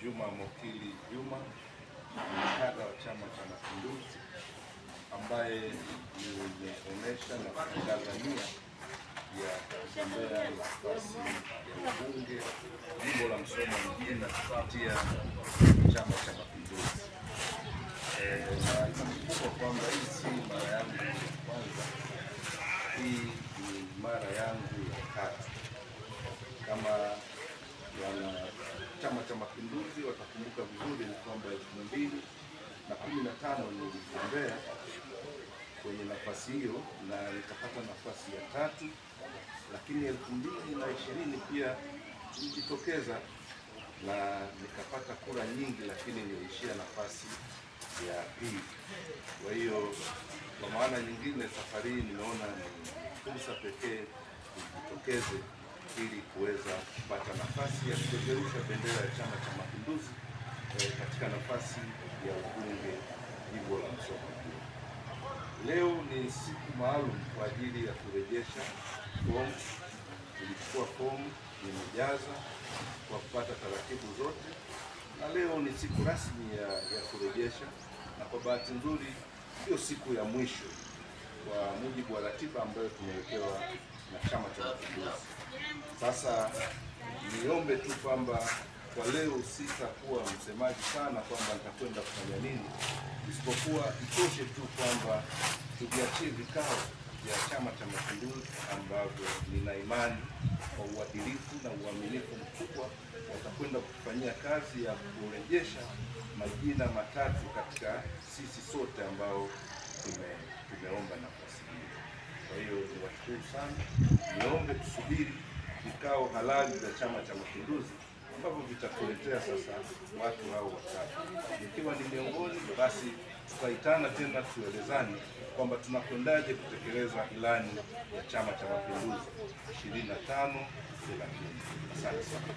Juma Mokili Juma, kada wa Chama cha Mapinduzi, ambaye nimeonyesha na kutangaza nia ya kugombea nafasi ya ubunge jimbo la Musoma mjini kupitia Chama cha Mapinduzi. Na itakumbuka kwamba hii si mara yangu ya kwanza, hii ni mara yangu ya tatu. Kama wana Chama cha Mapinduzi watakumbuka vizuri ni kwamba 2015 niligombea kwenye nafasi hiyo na nikapata nafasi ya tatu, lakini 2020 pia nilijitokeza na nikapata kura nyingi, lakini niliishia nafasi ya pili. Kwa hiyo kwa maana nyingine, safari hii nimeona ni fursa pekee kujitokeze ili kuweza kupata nafasi ya kupeperusha bendera ya Chama cha Mapinduzi katika nafasi ya ubunge jimbo la Musoma. Leo ni siku maalum kwa ajili ya kurejesha fomu. Nilichukua fomu, nimejaza kwa kupata taratibu zote, na leo ni siku rasmi ya kurejesha, na kwa bahati nzuri sio siku ya mwisho kwa mujibu wa ratiba ambayo tumewekewa na Chama cha Mapinduzi. Sasa niombe tu kwamba kwa leo sitakuwa msemaji sana kwamba nitakwenda kufanya nini, isipokuwa itoshe tu kwamba tuviachie vikao vya Chama cha Mapinduzi ambavyo nina imani kwa uadilifu na uaminifu mkubwa watakwenda kufanyia kazi ya kurejesha majina matatu katika sisi sote ambao tumeomba nafasi hii. Kwa hiyo niwashukuru sana, niombe tusubiri vikao halali vya Chama cha Mapinduzi ambavyo vitatuletea sasa watu hao watatu. Ikiwa ni miongoni, basi tutaitana tena tuelezane kwamba tunakwendaje kutekeleza ilani ya Chama cha Mapinduzi 25-30. Asante sana.